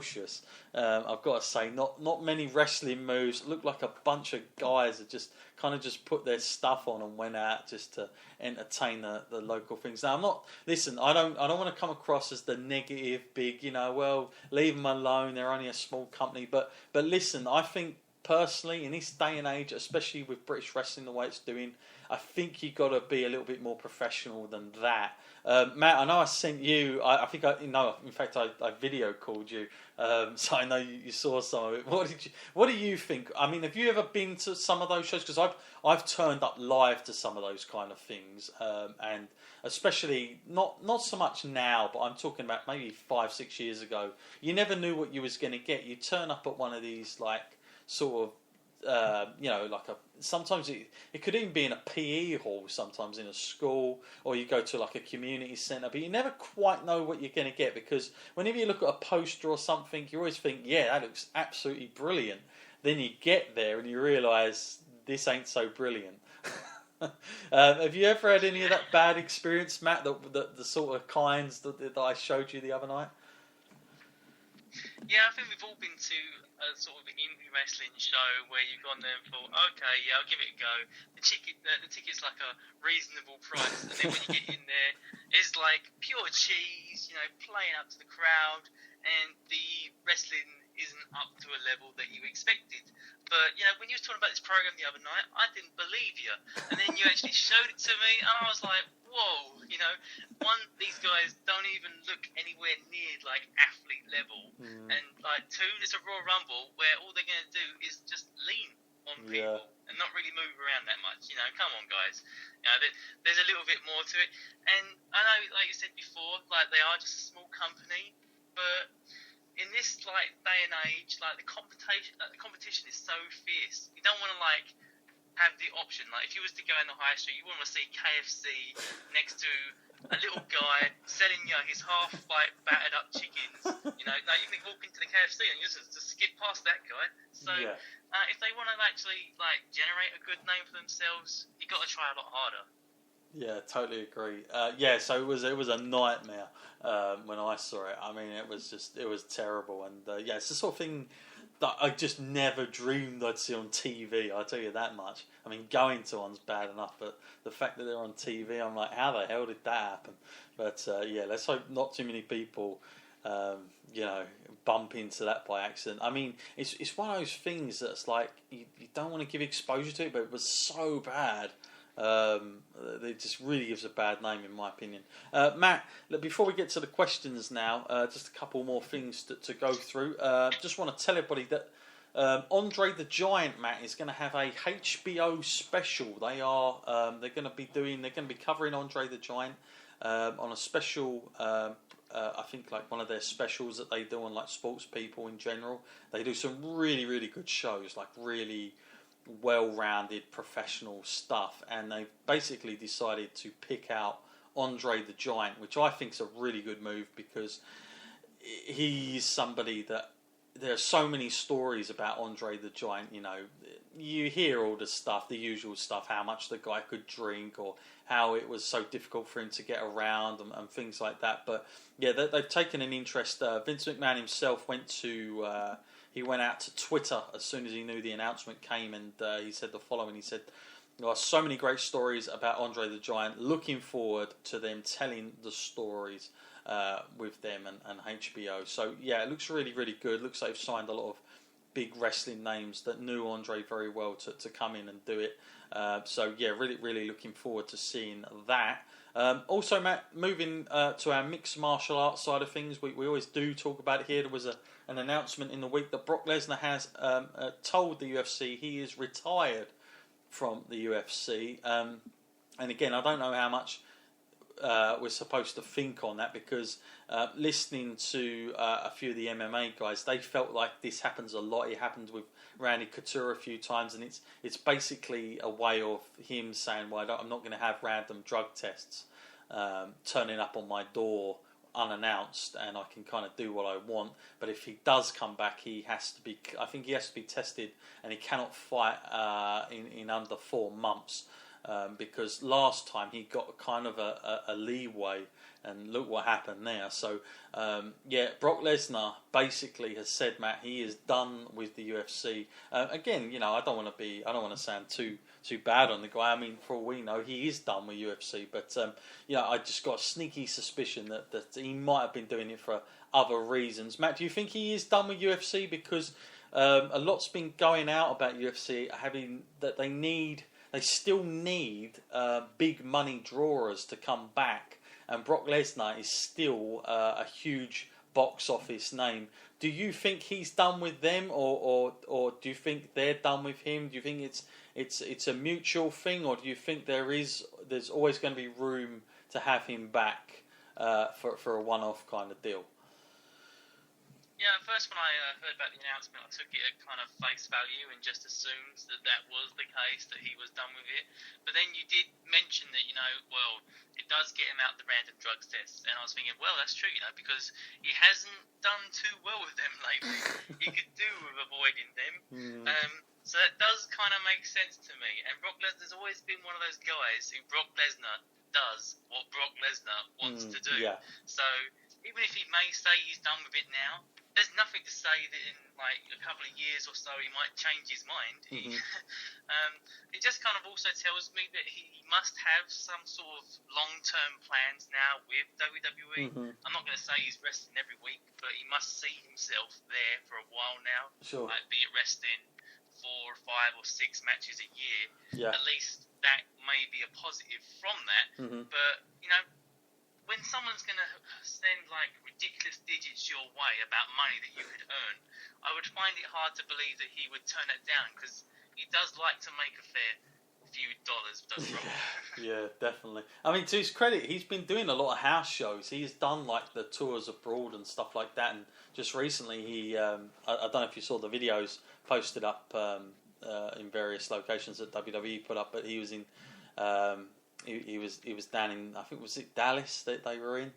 ferocious. I've got to say, not many wrestling moves. It looked like a bunch of guys that just put their stuff on and went out just to entertain the local things. Now, I don't want to come across as the negative big, well, leave them alone, they're only a small company. But listen, I think personally, in this day and age, especially with British wrestling the way it's doing, I think you've got to be a little bit more professional than that. Matt, I know I sent you. I think in fact, I video called you, so I know you saw some of it. What do you think? I mean, have you ever been to some of those shows? Because I've turned up live to some of those kind of things, and especially not so much now, but I'm talking about maybe 5-6 years ago. You never knew what you was going to get. You turn up at one of these sort of. Sometimes it could even be in a PE hall, sometimes in a school, or you go to a community centre, but you never quite know what you're going to get, because whenever you look at a poster or something, you always think, yeah, that looks absolutely brilliant. Then you get there and you realise this ain't so brilliant. Have you ever had any of that bad experience, Matt, the sort of kinds that I showed you the other night? Yeah, I think we've all been to a sort of indie wrestling show where you've gone there and thought, okay, yeah, I'll give it a go. The ticket's like a reasonable price, and then when you get in there, it's like pure cheese, playing up to the crowd, and the wrestling isn't up to a level that you expected. But, when you were talking about this program the other night, I didn't believe you. And then you actually showed it to me, and I was like, whoa, one, these guys don't even look anywhere near, athlete level. And, two, it's a Royal Rumble where all they're going to do is just lean on people and not really move around that much. Come on, guys. There's a little bit more to it. And I know, like you said before, they are just a small company, but in this day and age, the competition is so fierce. You don't want to have the option. If you was to go in the high street, you wouldn't want to see KFC next to a little guy selling his half battered up chickens. You can walk into the KFC and you just skip past that guy. So if they want to actually generate a good name for themselves, you got to try a lot harder. Yeah, totally agree. So it was a nightmare when I saw it. I mean, it was terrible, and it's the sort of thing that I just never dreamed I'd see on TV. I'll tell you that much. I mean, going to one's bad enough, but the fact that they're on TV, I'm like, how the hell did that happen? But let's hope not too many people, bump into that by accident. I mean, it's one of those things that's you don't want to give exposure to it, but it was so bad. It just really gives a bad name, in my opinion. Matt, look, before we get to the questions now, just a couple more things to go through. Just want to tell everybody that Andre the Giant, Matt, is going to have a HBO special. They're going to be covering Andre the Giant on a special. I think one of their specials that they do on sports people in general. They do some really, really good shows, really well-rounded professional stuff, and they've basically decided to pick out Andre the Giant, which I think is a really good move, because he's somebody that there are so many stories about Andre the Giant. You hear all the stuff, the usual stuff, how much the guy could drink, or how it was so difficult for him to get around, and things like that. But yeah, they've taken an interest. Vince McMahon himself he went out to Twitter as soon as he knew the announcement came, and he said the following. He said, there are so many great stories about Andre the Giant. Looking forward to them telling the stories with them and HBO. So, yeah, it looks really, really good. Looks like they've signed a lot of big wrestling names that knew Andre very well to come in and do it. So, yeah, really, really looking forward to seeing that. Also, Matt, moving to our mixed martial arts side of things, we always do talk about it here. There was an announcement in the week that Brock Lesnar has told the UFC he is retired from the UFC. And again, I don't know how much we're supposed to think on that, because listening to a few of the MMA guys, they felt like this happens a lot. It happened with Randy Couture a few times, and it's basically a way of him saying, well, I'm not going to have random drug tests turning up on my door unannounced, and I can kind of do what I want. But if he does come back, he has to be tested, and he cannot fight in under 4 months. because last time he got kind of a leeway, and look what happened there. So Brock Lesnar basically has said, Matt, he is done with the UFC. Again, I don't want to sound too bad on the guy. I mean, for all we know, he is done with UFC. But I just got a sneaky suspicion that he might have been doing it for other reasons. Matt, do you think he is done with UFC? Because a lot's been going out about UFC having that they still need big money drawers to come back, and Brock Lesnar is still a huge box office name. Do you think he's done with them, or do you think they're done with him? Do you think it's a mutual thing, or do you think there's always going to be room to have him back for a one-off kind of deal? Yeah, at first when I heard about the announcement, I took it at kind of face value and just assumed that was the case, that he was done with it. But then you did mention that, it does get him out the random drugs tests. And I was thinking, well, that's true, because he hasn't done too well with them lately. He could do with avoiding them. So that does kind of make sense to me. And Brock Lesnar's always been one of those guys who Brock Lesnar does what Brock Lesnar wants to do. Yeah. So even if he may say he's done with it now, there's nothing to say that in like a couple of years or so he might change his mind. It just kind of also tells me that he must have some sort of long-term plans now with WWE. I'm not going to say he's wrestling every week, but he must see himself there for a while now. Sure. Like be it wrestling 4 or 5 or 6 matches a year. Yeah. At least that may be a positive from that. But when someone's going to send like ridiculous digits your way about money that you could earn, I would find it hard to believe that he would turn that down, because he does like to make a fair few dollars, doesn't he? Yeah, definitely. I mean, to his credit, he's been doing a lot of house shows. He's done like the tours abroad and stuff like that. And just recently, he I don't know if you saw the videos posted up in various locations that WWE put up, but he was in. He was down in, I think, was it Dallas that they were in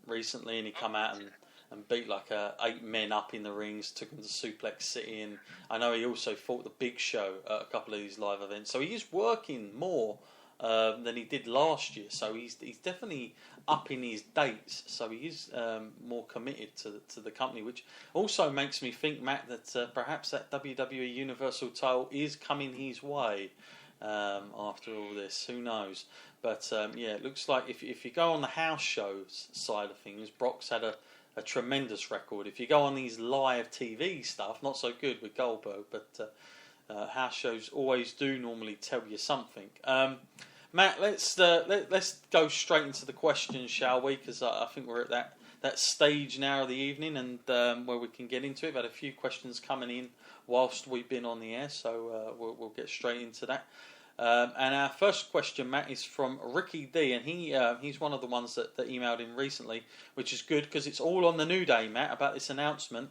recently, and he come out and beat like 8 men up in the rings, took them to Suplex City, and I know he also fought the Big Show at a couple of these live events. So he is working more than he did last year. So he's definitely upping his dates. So he is more committed to the company, which also makes me think, Matt, that perhaps that WWE Universal title is coming his way. After all this, who knows? But it looks like if you go on the house shows side of things, Brock's had a tremendous record. If you go on these live TV stuff, not so good with Goldberg, but house shows always do normally tell you something. Matt, let's go straight into the questions, shall we? Because I think we're at that stage now of the evening, and where we can get into it. We've had a few questions coming in whilst we've been on the air, so we'll get straight into that. And our first question, Matt, is from Ricky D, and he's one of the ones that emailed in recently, which is good because it's all on the New Day, Matt, about this announcement.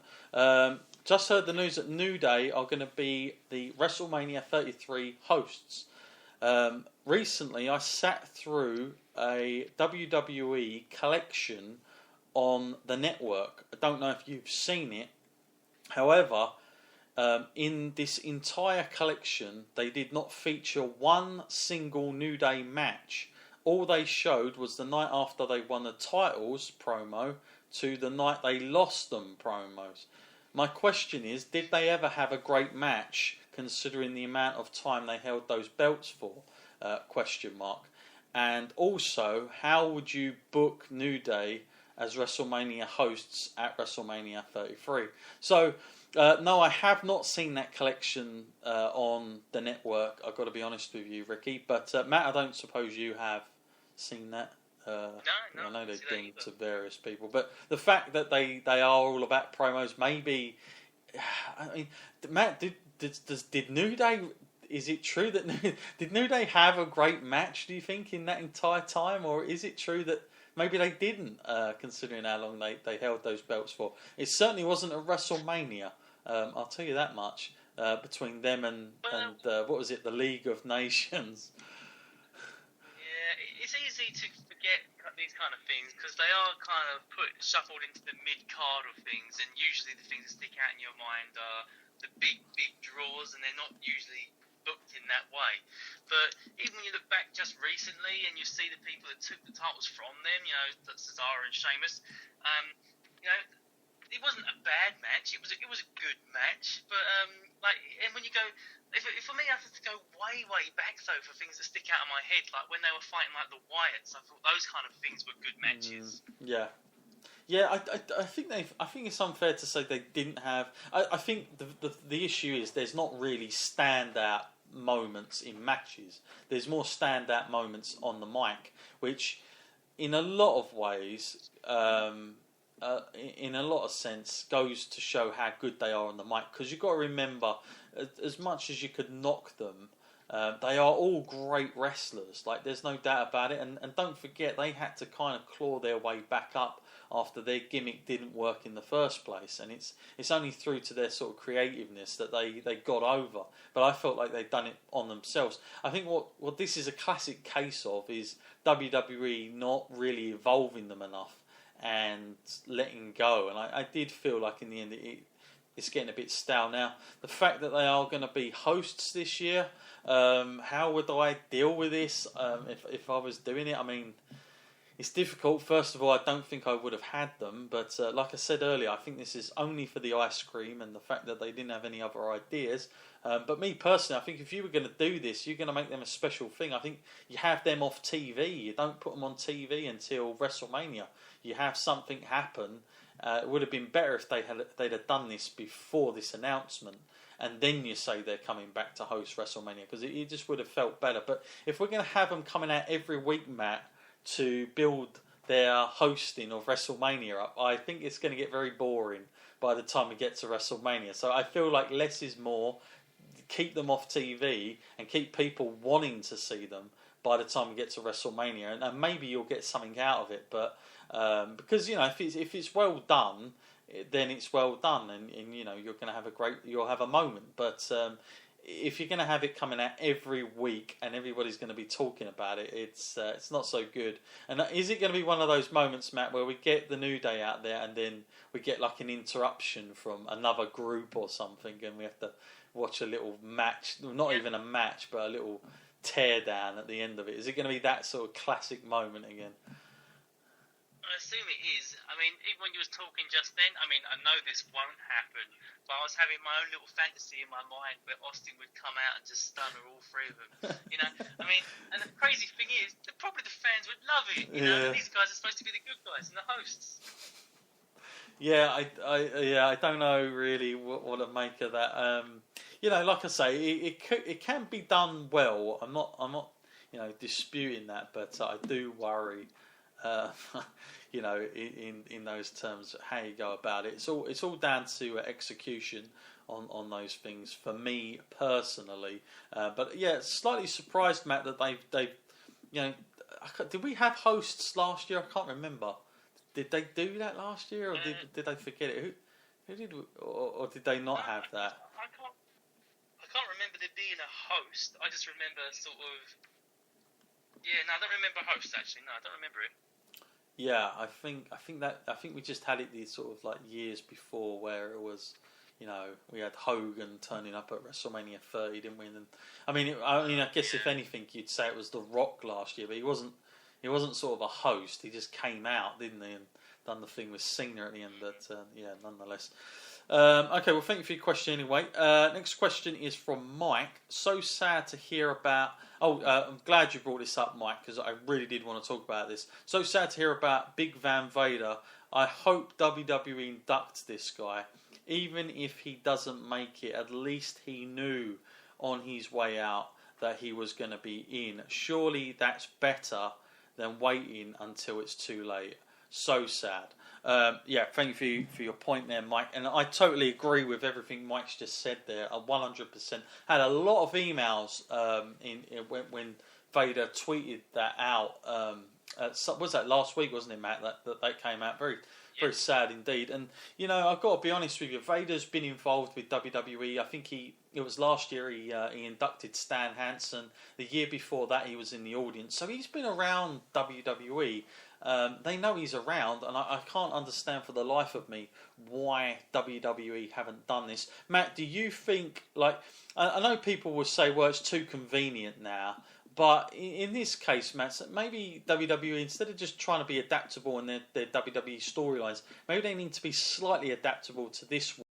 Just heard the news that New Day are going to be the WrestleMania 33 hosts. Recently, I sat through a WWE collection on the network. I don't know if you've seen it. However, in this entire collection, they did not feature one single New Day match. All they showed was the night after they won the titles promo to the night they lost them promos. My question is, did they ever have a great match considering the amount of time they held those belts for? Question mark. And also, how would you book New Day as WrestleMania hosts at WrestleMania 33? So, no, I have not seen that collection on the network. I've got to be honest with you, Ricky. But Matt, I don't suppose you have seen that. No, I know they've been to various people, but the fact that they are all about promos, maybe. I mean, Matt, did New Day? Is it true that did New Day have a great match? Do you think in that entire time, or is it true that maybe they didn't, considering how long they held those belts for? It certainly wasn't a WrestleMania. I'll tell you that much. Between them and what was it, the League of Nations? Yeah, it's easy to forget these kind of things because they are kind of shuffled into the mid-card of things, and usually the things that stick out in your mind are the big draws, and they're not usually booked in that way. But even when you look back just recently and you see the people that took the titles from them, you know, Cesaro and Sheamus, you know, it wasn't a bad match. It was a good match. But and when you go, if for me, I have to go way back though for things that stick out of my head, like when they were fighting like the Wyatts. I thought those kind of things were good matches. Yeah. I think it's unfair to say they didn't have. I think the issue is there's not really standout moments in matches. There's more standout moments on the mic, which in a lot of ways, in a lot of sense, goes to show how good they are on the mic. Because you've got to remember, as much as you could knock them, they are all great wrestlers. Like, there's no doubt about it. And don't forget, they had to kind of claw their way back up after their gimmick didn't work in the first place. And it's only through to their sort of creativeness that they got over. But I felt like they'd done it on themselves. I think what this is a classic case of is WWE not really evolving them enough and letting go. And I did feel like in the end it's getting a bit stale. Now, the fact that they are going to be hosts this year, how would I deal with this if I was doing it? I mean, it's difficult. First of all, I don't think I would have had them, but like I said earlier, I think this is only for the ice cream and the fact that they didn't have any other ideas. But me personally, I think if you were going to do this, you're going to make them a special thing. I think you have them off TV. You don't put them on TV until WrestleMania. You have something happen. It would have been better if they'd have done this before this announcement, and then you say they're coming back to host WrestleMania, because it just would have felt better. But if we're going to have them coming out every week, Matt, to build their hosting of WrestleMania up, I think it's going to get very boring by the time we get to WrestleMania. So I feel like less is more. Keep them off TV and keep people wanting to see them by the time we get to WrestleMania, and maybe you'll get something out of it. But because, you know, if it's well done, then it's well done, and you know, you're going to have you'll have a moment. But if you're going to have it coming out every week and everybody's going to be talking about it, it's not so good. And is it going to be one of those moments, Matt, where we get the New Day out there and then we get like an interruption from another group or something, and we have to watch a little match, not even a match, but a little tear down at the end of it? Is it going to be that sort of classic moment again? I assume it is. I mean, even when you was talking just then, I mean, I know this won't happen, but I was having my own little fantasy in my mind where Austin would come out and just stun all three of them. You know, I mean, and the crazy thing is, probably the fans would love it. You know, these guys are supposed to be the good guys and the hosts. Yeah, I don't know really what to make of that. You know, like I say, it can be done well. I'm not you know, disputing that, but I do worry. You know, in those terms, how you go about it. It's all down to execution on those things for me personally. But yeah, slightly surprised, Matt, that they've you know, did we have hosts last year? I can't remember. Did they do that last year, or did they forget it? Who did, or did they not have that? I can't remember there being a host. I just remember sort of. Yeah, no, I don't remember hosts actually. No, I don't remember it. Yeah, I think we just had it these sort of like years before, where it was, you know, we had Hogan turning up at WrestleMania 30, didn't we? And I mean, I guess if anything, you'd say it was The Rock last year, but he wasn't sort of a host. He just came out, didn't he, and done the thing with Cena at the end. But yeah, nonetheless. Okay, well, thank you for your question anyway. Next question is from Mike. So sad to hear about... I'm glad you brought this up, Mike, because I really did want to talk about this. So sad to hear about Big Van Vader. I hope WWE inducts this guy. Even if he doesn't make it, at least he knew on his way out that he was going to be in. Surely that's better than waiting until it's too late. So sad. Yeah, thank you for your point there, Mike. And I totally agree with everything Mike's just said there. 100%. Had a lot of emails when Vader tweeted that out. Was that last week, wasn't it, Matt? That came out very Very sad indeed. And, you know, I've got to be honest with you, Vader's been involved with WWE. I think it was last year he inducted Stan Hansen. The year before that he was in the audience. So he's been around WWE. They know he's around, and I can't understand for the life of me why WWE haven't done this. Matt, do you think, like, I know people will say, well, it's too convenient now, but in this case, Matt, maybe WWE, instead of just trying to be adaptable in their WWE storylines, maybe they need to be slightly adaptable to this one.